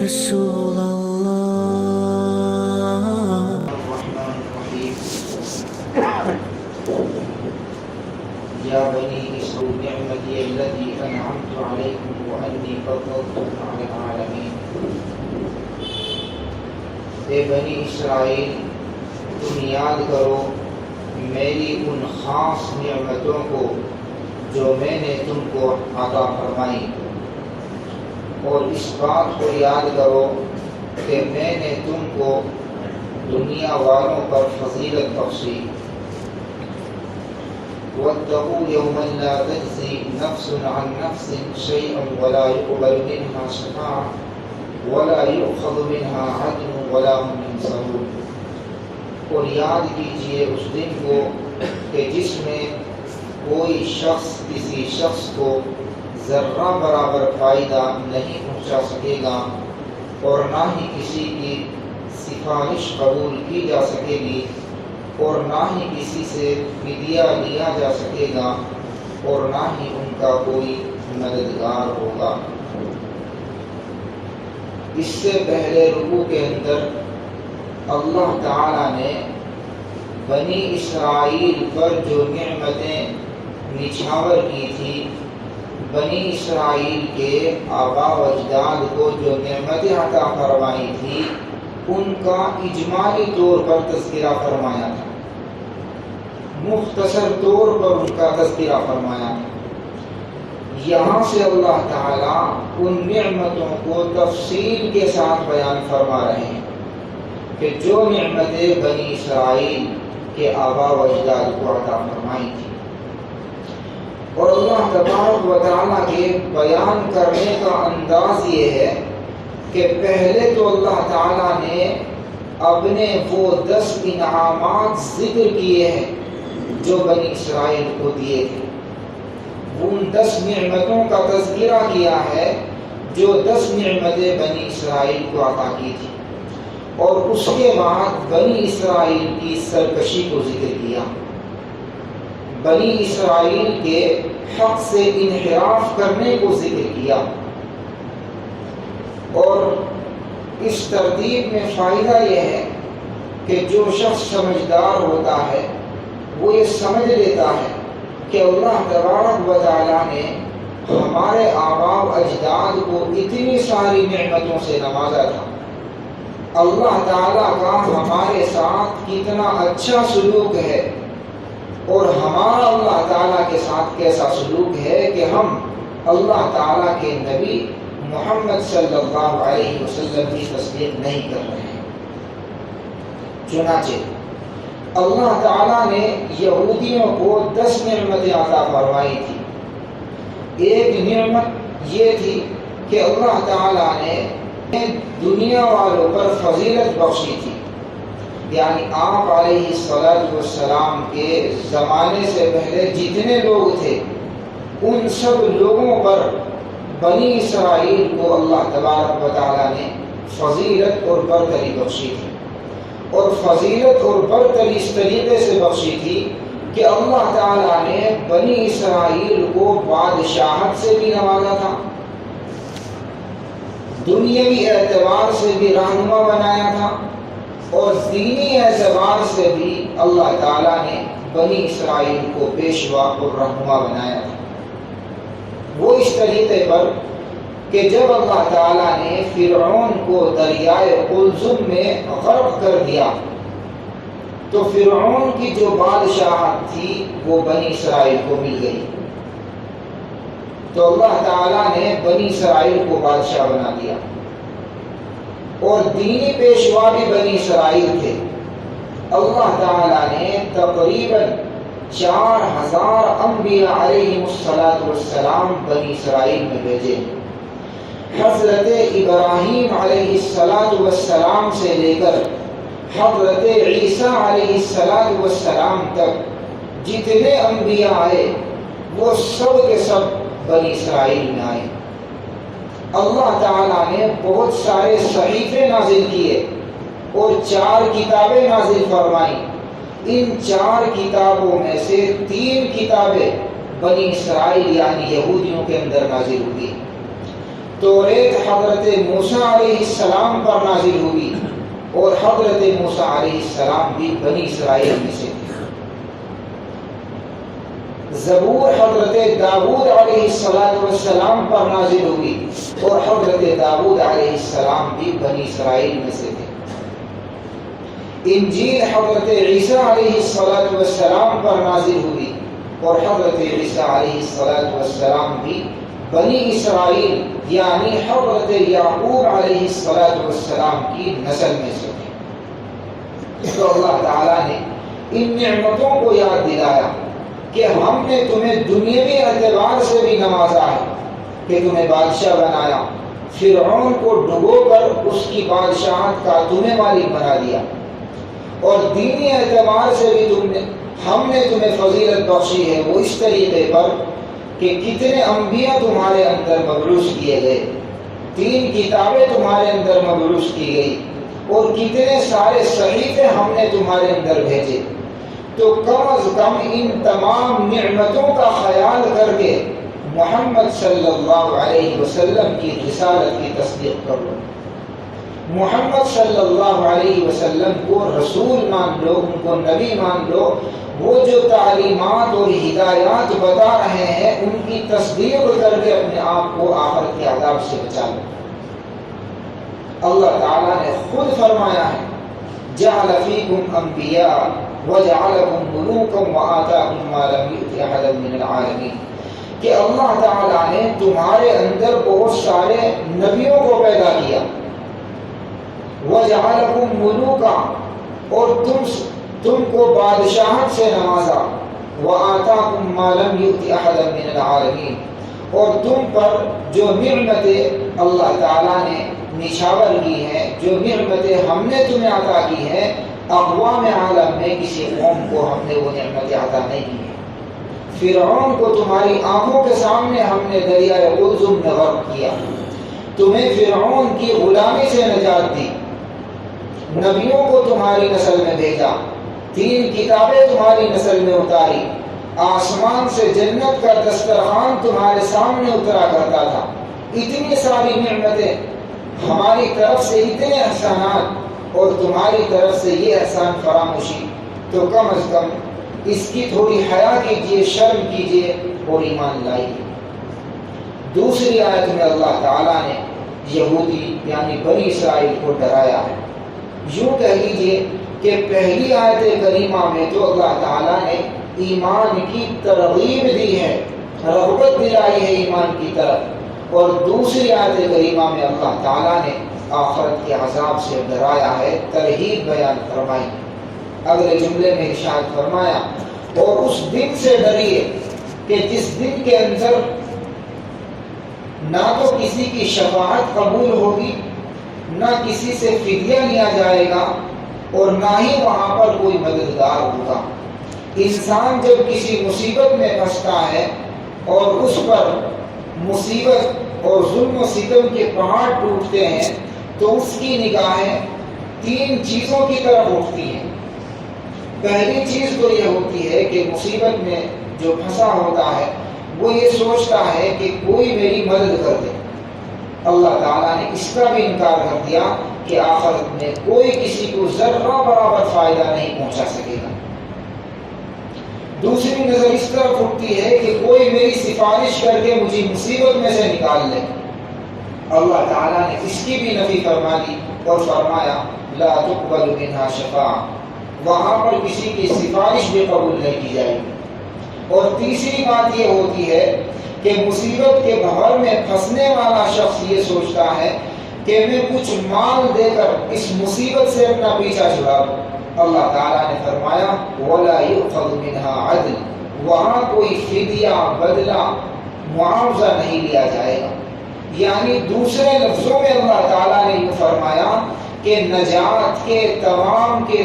رسول الله. الرحمن الرحيم. يا بني اسرائيل نعمتي التي انعمت عليكم واني فضلتكم على العالمين. اے بنی اسرائیل، تم یاد کرو میری ان خاص نعمتوں کو جو میں نے تم کو عطا فرمائی، اور اس بات کو یاد کرو کہ میں نے تم کو دنیا والوں پر فضیلت بخشی۔ واتقوا يوما لا تجزي نفس عن نفس شيئا ولا يقبل منها شفاعة ولا يؤخذ منها عدل ولا هم ينصرون۔ اور یاد کیجیے اس دن کو کہ جس میں کوئی شخص کسی شخص کو ذرہ برابر فائدہ نہیں پہنچا سکے گا، اور نہ ہی کسی کی سفارش قبول کی جا سکے گی، اور نہ ہی کسی سے فدیہ لیا جا سکے گا، اور نہ ہی ان کا کوئی مددگار ہوگا۔ اس سے پہلے رکوع کے اندر اللہ تعالی نے بنی اسرائیل پر جو نعمتیں نچھاور کی تھی، بنی اسرائیل کے آباء و اجداد کو جو نعمتیں عطا فرمائی تھی، ان کا اجمالی طور پر تذکرہ فرمایا تھا، مختصر طور پر ان کا تذکرہ فرمایا تھا۔ یہاں سے اللہ تعالیٰ ان نعمتوں کو تفصیل کے ساتھ بیان فرما رہے ہیں کہ جو نعمتیں بنی اسرائیل کے آباء و اجداد کو عطا فرمائی تھی۔ اور اللہ تبارک و تعالیٰ کے بیان کرنے کا انداز یہ ہے کہ پہلے تو اللہ تعالیٰ نے اپنے وہ 10 انعامات ذکر کیے ہیں جو بنی اسرائیل کو دیے تھے، ان 10 نعمتوں کا تذکرہ کیا ہے جو 10 نعمتیں بنی اسرائیل کو عطا کی تھی، اور اس کے بعد بنی اسرائیل کی سرکشی کو ذکر کیا، بنی اسرائیل کے حق سے انحراف کرنے کو ذکر کیا۔ اور اس ترتیب میں فائدہ یہ ہے کہ جو شخص سمجھدار ہوتا ہے وہ یہ سمجھ لیتا ہے کہ اللہ تبارک و تعالیٰ نے ہمارے آباء و اجداد کو اتنی ساری نعمتوں سے نوازا تھا، اللہ تعالیٰ کا ہمارے ساتھ کتنا اچھا سلوک ہے، اور ہمارا اللہ تعالیٰ کے ساتھ کیسا سلوک ہے کہ ہم اللہ تعالیٰ کے نبی محمد صلی اللہ علیہ وسلم کی تصدیق نہیں کر رہے ہیں۔ چنانچہ اللہ تعالیٰ نے یہودیوں کو 10 نعمتیں عطا فرمائی تھی۔ ایک نعمت یہ تھی کہ اللہ تعالیٰ نے دنیا والوں پر فضیلت بخشی تھی، یعنی آپ علیہ السلام کے زمانے سے پہلے جتنے لوگ تھے ان سب لوگوں پر بنی اسرائیل کو اللہ تبارک و تعالیٰ نے فضیلت اور برتری بخشی تھی، اور فضیلت اور برتری اس طریقے سے بخشی تھی کہ اللہ تعالیٰ نے بنی اسرائیل کو بادشاہت سے بھی نوازا تھا، دنیاوی اعتبار سے بھی رہنما بنایا تھا، اور دینی اعتبار سے بھی اللہ تعالیٰ نے بنی اسرائیل کو پیشوا اور رہنما بنایا تھا۔ وہ اس طریقے پر کہ جب اللہ تعالیٰ نے فرعون کو دریائے قلزم میں غرق کر دیا تو فرعون کی جو بادشاہت تھی وہ بنی اسرائیل کو مل گئی، تو اللہ تعالیٰ نے بنی اسرائیل کو بادشاہ بنا دیا، اور دینی پیشوا بھی بنی اسرائیل تھے۔ اللہ تعالیٰ نے تقریباً 4000 انبیاء علیہم السلام بنی اسرائیل میں بھیجے۔ حضرت ابراہیم علیہ السلام سے لے کر حضرت عیسیٰ علیہ السلام تک جتنے انبیاء آئے وہ سب کے سب بنی اسرائیل میں آئے۔ اللہ تعالیٰ نے بہت سارے صحیفے نازل کیے اور 4 کتابیں نازل فرمائیں۔ ان 4 کتابوں میں سے 3 کتابیں بنی اسرائیل یعنی یہودیوں کے اندر نازل ہوئی۔ توریت حضرت موسیٰ علیہ السلام پر نازل ہوئی اور حضرت موسیٰ علیہ السلام بھی بنی اسرائیل میں سے تھے۔ زبور حضرت داؤد علیہ السلام پر نازل ہوئی اور حضرت داؤد علیہ السلام بھی بنی اسرائیل میں سے تھے۔ انجیل حضرت عیسیٰ علیہ السلام پر نازل ہوئی اور حضرت عیسیٰ علیہ السلام بھی بنی اسرائیل یعنی حضرت یعقوب علیہ السلام کی نسل میں سے تھے۔ تو اللہ تعالیٰ نے ان نعمتوں کو یاد دلایا کہ ہم نے تمہیں دنیاوی اعتبار سے بھی نوازا ہے، کہ تمہیں بادشاہ بنایا، فرعون کو ڈبو کر اس کی بادشاہت کا تمہیں مالک بنا دیا، اور دینی اعتبار سے بھی ہم نے تمہیں فضیلت بخشی ہے وہ اس طریقے پر کہ کتنے انبیاء تمہارے اندر مبعوث کیے گئے، 3 کتابیں تمہارے اندر مبعوث کی گئی، اور کتنے سارے صحیفے ہم نے تمہارے اندر بھیجے۔ تو کم از کم ان تمام نعمتوں کا خیال کر کے محمد صلی اللہ علیہ وسلم کی رسالت کی تصدیق کر لو، محمد صلی اللہ علیہ وسلم کو رسول مان لو، ان کو نبی مان لو، وہ جو تعلیمات اور ہدایات بتا رہے ہیں ان کی تصدیق کر کے اپنے آپ کو آخرت کے عذاب سے بچا لو۔ اللہ تعالیٰ نے خود فرمایا ہے جعل فیکم انبیاء وجعلکم ملوکا وآتاکم ما لم یؤت احدا من العالمین، کہ اللہ تعالیٰ نے تمہارے اندر بہت سارے نبیوں کو پیدا کیا، وجعلکم ملوکا، اور تم کو بادشاہت سے نوازا، وآتاکم ما لم یؤت احدا من العالمین، اور تم پر جو نعمتیں اللہ تعالیٰ نے نچھاور کی ہیں، جو نعمتیں ہم نے تمہیں عطا کی ہیں، اقوام عالم میں کسی قوم کو ہم نے وہ نعمتیں عطا نہیں کی ہیں۔ فرعون کو تمہاری آنکھوں کے سامنے ہم نے دریائے قلزم میں غرق کیا، تمہیں فرعون کی غلامی سے نجات دی، نبیوں کو تمہاری نسل میں بھیجا، 3 کتابیں تمہاری نسل میں اتاری، آسمان سے جنت کا دسترخوان تمہارے سامنے اترا کرتا تھا، اتنی ساری نعمتیں، ہماری طرف سے اتنے احسانات، اور تمہاری طرف سے یہ احسان فراموشی، تو کم از کم اس کی تھوڑی حیا کیجئے، شرم کیجئے اور ایمان لائیے۔ دوسری آیت میں اللہ تعالیٰ نے یہودی یعنی بنی اسرائیل کو ڈرایا ہے۔ یوں کہہ لیجئے کہ پہلی آیت کریمہ میں تو اللہ تعالیٰ نے ایمان کی ترغیب دی ہے، رغبت دلائی ہے ایمان کی طرف، اور دوسری آیت کریمہ میں اللہ تعالیٰ نے آخرت کے عذاب سے ڈرایا ہے، ترہیب بیان فرمائی۔ اگلے جملے میں ارشاد فرمایا اور اس دن سے ڈریے کہ جس دن کے اندر نہ تو کسی کی شفاعت قبول ہوگی، نہ کسی سے فدیہ لیا جائے گا، اور نہ ہی وہاں پر کوئی مددگار ہوگا۔ انسان جب کسی مصیبت میں پھنستا ہے اور اس پر مصیبت اور ظلم و ستم کے پہاڑ ٹوٹتے ہیں تو اس کی نگاہیں 3 چیزوں کی طرف اٹھتی ہیں۔ پہلی چیز تو یہ ہوتی ہے کہ مصیبت میں جو پھنسا ہوتا ہے وہ یہ سوچتا ہے کہ کوئی میری مدد کر دے۔ اللہ تعالیٰ نے اس کا بھی انکار کر دیا کہ آخرت میں کوئی کسی کو ذرہ برابر فائدہ نہیں پہنچا سکے گا۔ دوسری نظر اس طرف اٹھتی ہے کہ کوئی میری سفارش کر کے مجھے مصیبت میں سے نکال لے۔ اللہ تعالیٰ نے اس کی بھی نفی فرما دی اور فرمایا لا تقبل منها شفاعہ، وہاں پر کسی کی سفارش بھی قبول نہیں کی جائے گی۔ اور تیسری بات یہ ہوتی ہے کہ مصیبت کے بھور میں پھنسنے والا شخص یہ سوچتا ہے کہ میں کچھ مال دے کر اس مصیبت سے اپنا پیچھا چھڑا دوں۔ اللہ تعالیٰ نے فرمایا وَلَا يُؤْخَذُ مِنْهَا عَدْلٌ، وہاں کوئی فدیہ، بدلہ، معاوضہ نہیں لیا جائے گا۔ یعنی دوسرے لفظوں میں اللہ تعالیٰ نے یہ فرمایا کہ نجات کے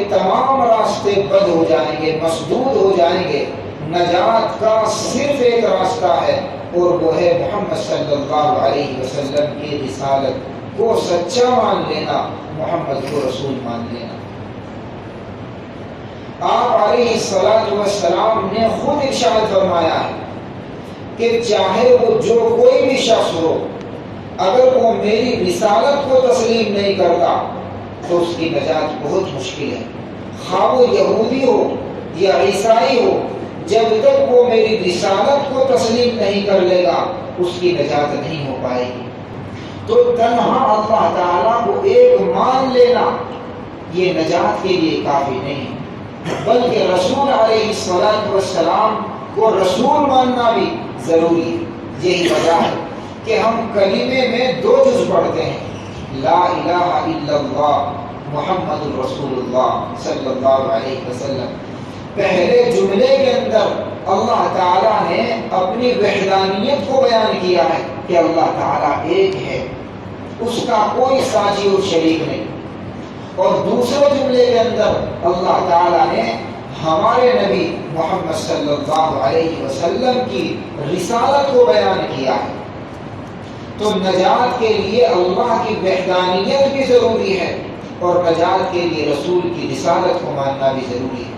تمام راستے بند ہو جائیں گے، مسدود ہو جائیں گے۔ نجات کا صرف ایک راستہ ہے اور وہ ہے محمد صلی اللہ علیہ وسلم کی رسالت کو سچا مان لینا، محمد کو رسول مان لینا۔ آپ علیہ السلام نے خود ارشاد فرمایا ہے کہ چاہے وہ جو کوئی بھی شخص ہو، اگر وہ میری رسالت کو تسلیم نہیں کرتا تو اس کی نجات بہت مشکل ہے، خواہ وہ یہودی ہو یا عیسائی ہو، جب تک وہ میری رسالت کو تسلیم نہیں کر لے گا اس کی نجات نہیں ہو پائے گی۔ تو تنہا اللہ تعالیٰ کو ایک مان لینا یہ نجات کے لیے کافی نہیں ہے، بلکہ رسول علیہ السلام کو رسول ماننا بھی ضروری ہے۔ یہی وجہ ہے کہ ہم کلمے میں 2 جز پڑھتے ہیں، لا الہ الا اللہ محمد الرسول اللہ صلی اللہ علیہ وسلم۔ پہلے جملے کے اندر اللہ تعالیٰ نے اپنی وحدانیت کو بیان کیا ہے کہ اللہ تعالیٰ ایک ہے، اس کا کوئی ساجی اور شریک نہیں، اور دوسرے جملے کے اندر اللہ تعالیٰ نے ہمارے نبی محمد صلی اللہ علیہ وسلم کی رسالت کو بیان کیا ہے۔ تو نجات کے لیے اللہ کی وحدانیت بھی ضروری ہے اور نجات کے لیے رسول کی رسالت کو ماننا بھی ضروری ہے۔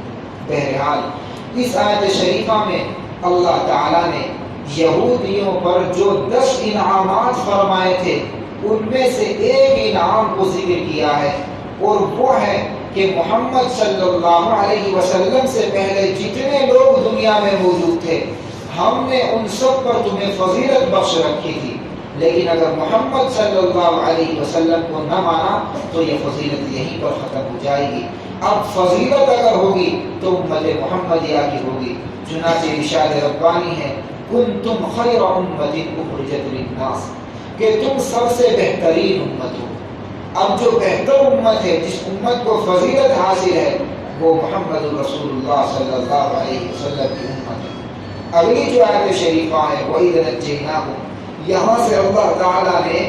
بہرحال اس آیت شریفہ میں اللہ تعالیٰ نے یہودیوں پر جو 10 انعامات فرمائے تھے ان میں سے ایک انعام کو ذکر کیا ہے، اور وہ ہے کہ محمد صلی اللہ علیہ وسلم سے پہلے جتنے لوگ دنیا میں موجود تھے ہم نے ان سب پر تمہیں فضیلت بخش رکھی تھی، لیکن اگر محمد صلی اللہ علیہ وسلم کو نہ مانا تو یہ فضیلت یہیں پر ختم ہو جائے گی۔ اب فضیلت اگر ہوگی تو امت محمدیہ کی ہوگی، چنانچہ ارشاد ربانی ہے کنتم خیر امت اخرجت للناس، کہ تم سب سے بہترین امت ہو۔ اب جو بہتر امت ہے، جس امت کو فضیلت حاصل ہے، وہ محمد رسول اللہ صلی اللہ علیہ وسلم کی امت ہے۔ اگلی جو آیت شریفہ ہے وَإِذْ نَجَّيْنَاهُمْ، یہاں سے اللہ تعالیٰ نے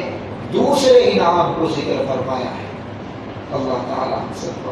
دوسرے انعام کو ذکر فرمایا ہے۔ اللہ تعالیٰ سب کو